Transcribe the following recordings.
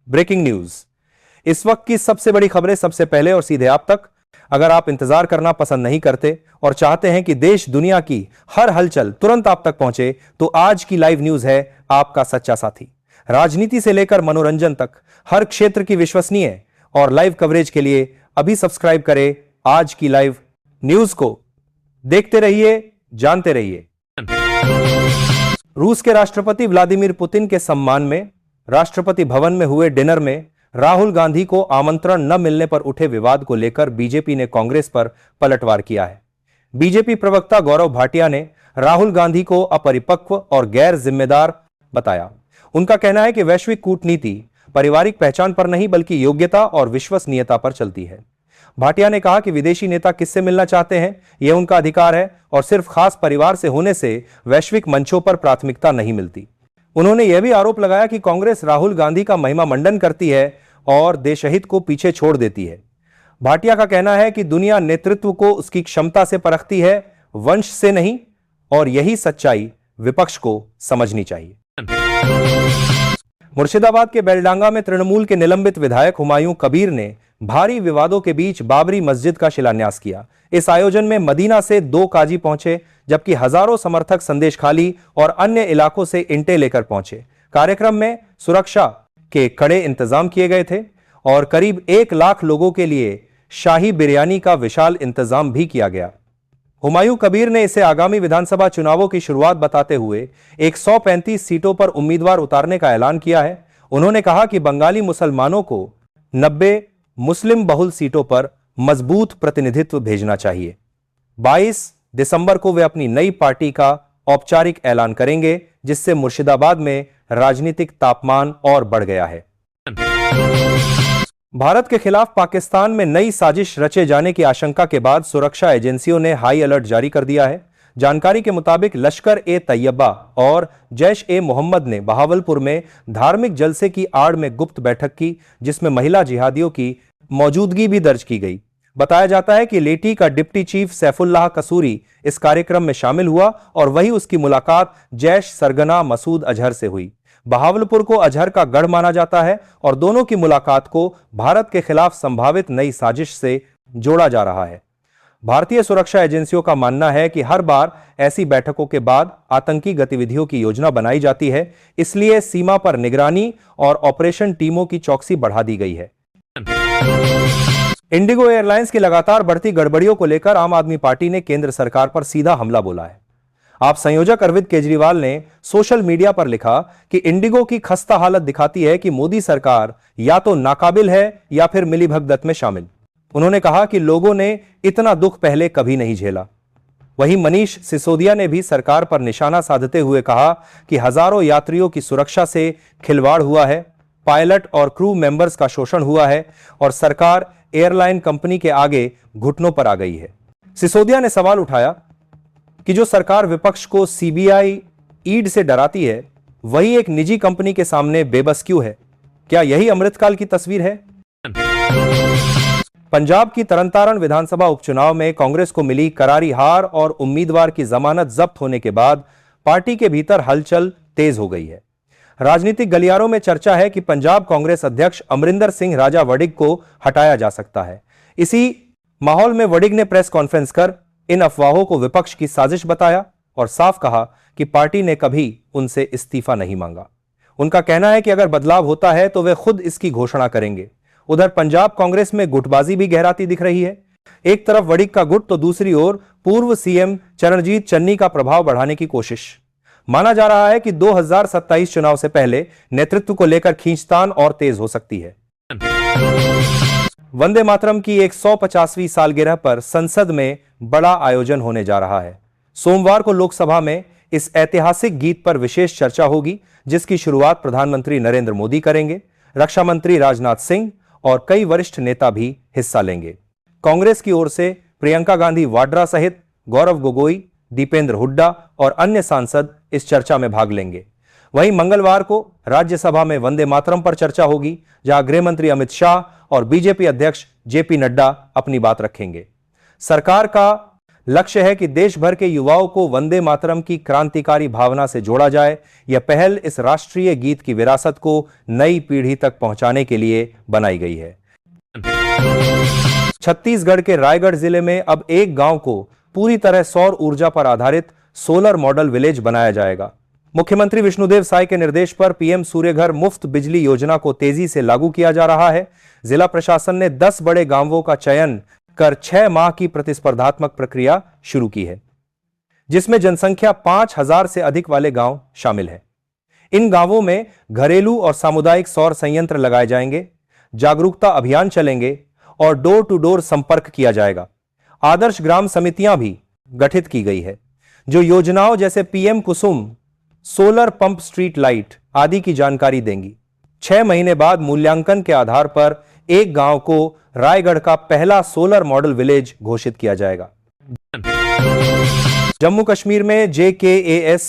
Breaking news. इस वक्त की सबसे बड़ी खबरें सबसे पहले और सीधे आप तक। अगर आप इंतजार करना पसंद नहीं करते और चाहते हैं कि देश दुनिया की हर हलचल तुरंत आप तक पहुंचे, तो आज की लाइव न्यूज है आपका सच्चा साथी। राजनीति से लेकर मनोरंजन तक हर क्षेत्र की विश्वसनीय और लाइव कवरेज के लिए अभी सब्सक्राइब करें आज की लाइव न्यूज को। देखते रहिए, जानते रहिए। रूस के राष्ट्रपति व्लादिमीर पुतिन के सम्मान में राष्ट्रपति भवन में हुए डिनर में राहुल गांधी को आमंत्रण न मिलने पर उठे विवाद को लेकर बीजेपी ने कांग्रेस पर पलटवार किया है। बीजेपी प्रवक्ता गौरव भाटिया ने राहुल गांधी को अपरिपक्व और गैर जिम्मेदार बताया। उनका कहना है कि वैश्विक कूटनीति पारिवारिक पहचान पर नहीं बल्कि योग्यता और विश्वसनीयता पर चलती है। भाटिया ने कहा कि विदेशी नेता किससे मिलना चाहते हैं यह उनका अधिकार है और सिर्फ खास परिवार से होने से वैश्विक मंचों पर प्राथमिकता नहीं मिलती। उन्होंने यह भी आरोप लगाया कि कांग्रेस राहुल गांधी का महिमा मंडन करती है और देशहित को पीछे छोड़ देती है। भाटिया का कहना है कि दुनिया नेतृत्व को उसकी क्षमता से परखती है, वंश से नहीं, और यही सच्चाई विपक्ष को समझनी चाहिए। मुर्शिदाबाद के बेलडांगा में तृणमूल के निलंबित विधायक हुमायूं कबीर ने भारी विवादों के बीच बाबरी मस्जिद का शिलान्यास किया। इस आयोजन में मदीना से 2 काजी पहुंचे, जबकि हजारों समर्थक संदेशखाली और अन्य इलाकों से इंटे लेकर पहुंचे। कार्यक्रम में सुरक्षा के कड़े इंतजाम किए गए थे और करीब 1 लाख लोगों के लिए शाही बिरयानी का विशाल इंतजाम भी किया गया। हुमायूं कबीर ने इसे आगामी विधानसभा चुनावों की शुरुआत बताते हुए 135 सीटों पर उम्मीदवार उतारने का ऐलान किया है। उन्होंने कहा कि बंगाली मुसलमानों को 90 मुस्लिम बहुल सीटों पर मजबूत प्रतिनिधित्व भेजना चाहिए। 22 दिसंबर को वे अपनी नई पार्टी का औपचारिक ऐलान करेंगे, जिससे मुर्शिदाबाद में राजनीतिक तापमान और बढ़ गया है। भारत के खिलाफ पाकिस्तान में नई साजिश रचे जाने की आशंका के बाद सुरक्षा एजेंसियों ने हाई अलर्ट जारी कर दिया है। जानकारी के मुताबिक लश्कर ए तैयबा और जैश ए मोहम्मद ने बहावलपुर में धार्मिक जलसे की आड़ में गुप्त बैठक की, जिसमें महिला जिहादियों की मौजूदगी भी दर्ज की गई। बताया जाता है कि लेटी का डिप्टी चीफ सैफुल्लाह कसूरी इस कार्यक्रम में शामिल हुआ और वही उसकी मुलाकात जैश सरगना मसूद अजहर से हुई। बहावलपुर को अजहर का गढ़ माना जाता है और दोनों की मुलाकात को भारत के खिलाफ संभावित नई साजिश से जोड़ा जा रहा है। भारतीय सुरक्षा एजेंसियों का मानना है कि हर बार ऐसी बैठकों के बाद आतंकी गतिविधियों की योजना बनाई जाती है, इसलिए सीमा पर निगरानी और ऑपरेशन टीमों की चौकसी बढ़ा दी गई है। इंडिगो एयरलाइंस की लगातार बढ़ती गड़बड़ियों को लेकर आम आदमी पार्टी ने केंद्र सरकार पर सीधा हमला बोला है। आप संयोजक अरविंद केजरीवाल ने सोशल मीडिया पर लिखा कि इंडिगो की खस्ता हालत दिखाती है कि मोदी सरकार या तो नाकाबिल है या फिर मिलीभगत में शामिल। उन्होंने कहा कि लोगों ने इतना दुख पहले कभी नहीं झेला। वहीं मनीष सिसोदिया ने भी सरकार पर निशाना साधते हुए कहा कि हजारों यात्रियों की सुरक्षा से खिलवाड़ हुआ है, पायलट और क्रू मेंबर्स का शोषण हुआ है और सरकार एयरलाइन कंपनी के आगे घुटनों पर आ गई है। सिसोदिया ने सवाल उठाया कि जो सरकार विपक्ष को सीबीआई, ईडी से डराती है, वही एक निजी कंपनी के सामने बेबस क्यों है? क्या यही अमृतकाल की तस्वीर है? पंजाब की तरनतारन विधानसभा उपचुनाव में कांग्रेस को मिली करारी हार और उम्मीदवार की जमानत जब्त होने के बाद पार्टी के भीतर हलचल तेज हो गई है। राजनीतिक गलियारों में चर्चा है कि पंजाब कांग्रेस अध्यक्ष अमरिंदर सिंह राजा वड़िग को हटाया जा सकता है। इसी माहौल में वड़िग ने प्रेस कॉन्फ्रेंस कर इन अफवाहों को विपक्ष की साजिश बताया और साफ कहा कि पार्टी ने कभी उनसे इस्तीफा नहीं मांगा। उनका कहना है कि अगर बदलाव होता है तो वे खुद इसकी घोषणा करेंगे। उधर पंजाब कांग्रेस में गुटबाजी भी गहराती दिख रही है। एक तरफ वड़िग का गुट तो दूसरी ओर पूर्व सीएम चरणजीत चन्नी का प्रभाव बढ़ाने की कोशिश। माना जा रहा है कि 2027 चुनाव से पहले नेतृत्व को लेकर खींचतान और तेज हो सकती है। वंदे मातरम की 150वीं सालगिरह पर संसद में बड़ा आयोजन होने जा रहा है। सोमवार को लोकसभा में इस ऐतिहासिक गीत पर विशेष चर्चा होगी, जिसकी शुरुआत प्रधानमंत्री नरेंद्र मोदी करेंगे। रक्षा मंत्री राजनाथ सिंह और कई वरिष्ठ नेता भी हिस्सा लेंगे। कांग्रेस की ओर से प्रियंका गांधी वाड्रा सहित गौरव गोगोई, दीपेंद्र हुड्डा और अन्य सांसद इस चर्चा में भाग लेंगे। वहीं मंगलवार को राज्यसभा में वंदे मातरम पर चर्चा होगी, जहां गृह मंत्री अमित शाह और बीजेपी अध्यक्ष जेपी नड्डा अपनी बात रखेंगे। सरकार का लक्ष्य है कि देश भर के युवाओं को वंदे मातरम की क्रांतिकारी भावना से जोड़ा जाए। यह पहल इस राष्ट्रीय गीत की विरासत को नई पीढ़ी तक पहुंचाने के लिए बनाई गई है। छत्तीसगढ़ के रायगढ़ जिले में अब एक गांव को पूरी तरह सौर ऊर्जा पर आधारित सोलर मॉडल विलेज बनाया जाएगा। मुख्यमंत्री विष्णुदेव साय के निर्देश पर पीएम सूर्यघर मुफ्त बिजली योजना को तेजी से लागू किया जा रहा है। जिला प्रशासन ने 10 बड़े गांवों का चयन कर 6 माह की प्रतिस्पर्धात्मक प्रक्रिया शुरू की है, जिसमें जनसंख्या 5000 से अधिक वाले गांव शामिल हैं। इन गांवों में घरेलू और सामुदायिक सौर संयंत्र लगाए जाएंगे, जागरूकता अभियान चलेंगे और डोर टू डोर संपर्क किया जाएगा। आदर्श ग्राम समितियां भी गठित की गई है, जो योजनाओं जैसे पीएम कुसुम, सोलर पंप स्ट्रीट लाइट आदि की जानकारी देंगी। 6 महीने बाद मूल्यांकन के आधार पर एक गांव को रायगढ़ का पहला सोलर मॉडल विलेज घोषित किया जाएगा। जम्मू कश्मीर में JKAS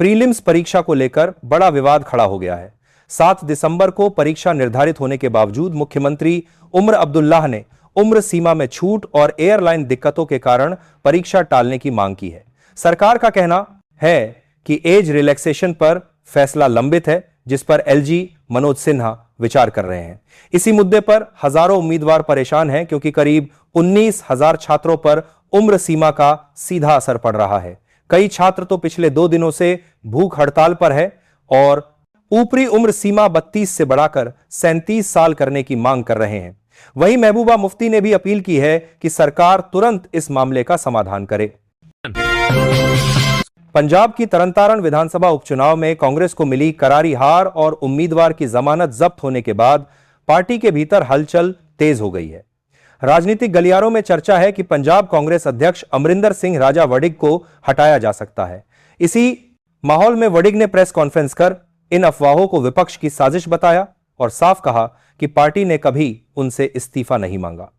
प्रीलिम्स परीक्षा को लेकर बड़ा विवाद खड़ा हो गया है। 7 दिसंबर को परीक्षा निर्धारित होने के बावजूद मुख्यमंत्री उमर अब्दुल्लाह ने उम्र सीमा में छूट और एयरलाइन दिक्कतों के कारण परीक्षा टालने की मांग की है। सरकार का कहना है कि एज रिलैक्सेशन पर फैसला लंबित है, जिस पर LG मनोज सिन्हा विचार कर रहे हैं। इसी मुद्दे पर हजारों उम्मीदवार परेशान हैं, क्योंकि करीब 19,000 छात्रों पर उम्र सीमा का सीधा असर पड़ रहा है। कई छात्र तो पिछले 2 दिनों से भूख हड़ताल पर है और ऊपरी उम्र सीमा 32 से बढ़ाकर 37 साल करने की मांग कर रहे हैं। वहीं महबूबा मुफ्ती ने भी अपील की है कि सरकार तुरंत इस मामले का समाधान करे। पंजाब की तरनतारन विधानसभा उपचुनाव में कांग्रेस को मिली करारी हार और उम्मीदवार की जमानत जब्त होने के बाद पार्टी के भीतर हलचल तेज हो गई है। राजनीतिक गलियारों में चर्चा है कि पंजाब कांग्रेस अध्यक्ष अमरिंदर सिंह राजा वड़िग को हटाया जा सकता है। इसी माहौल में वड़िग ने प्रेस कॉन्फ्रेंस कर इन अफवाहों को विपक्ष की साजिश बताया और साफ कहा कि पार्टी ने कभी उनसे इस्तीफा नहीं मांगा।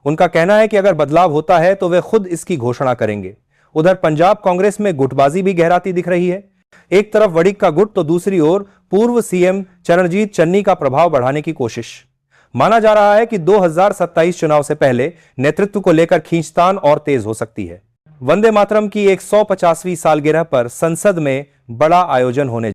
उनका कहना है कि अगर बदलाव होता है तो वे खुद इसकी घोषणा करेंगे। उधर पंजाब कांग्रेस में गुटबाजी भी गहराती दिख रही है। एक तरफ वड़िग का गुट तो दूसरी ओर पूर्व सीएम चरणजीत चन्नी का प्रभाव बढ़ाने की कोशिश। माना जा रहा है कि 2027 चुनाव से पहले नेतृत्व को लेकर खींचतान और तेज हो सकती है। वंदे मातरम की 150वीं सालगिरह पर संसद में बड़ा आयोजन होने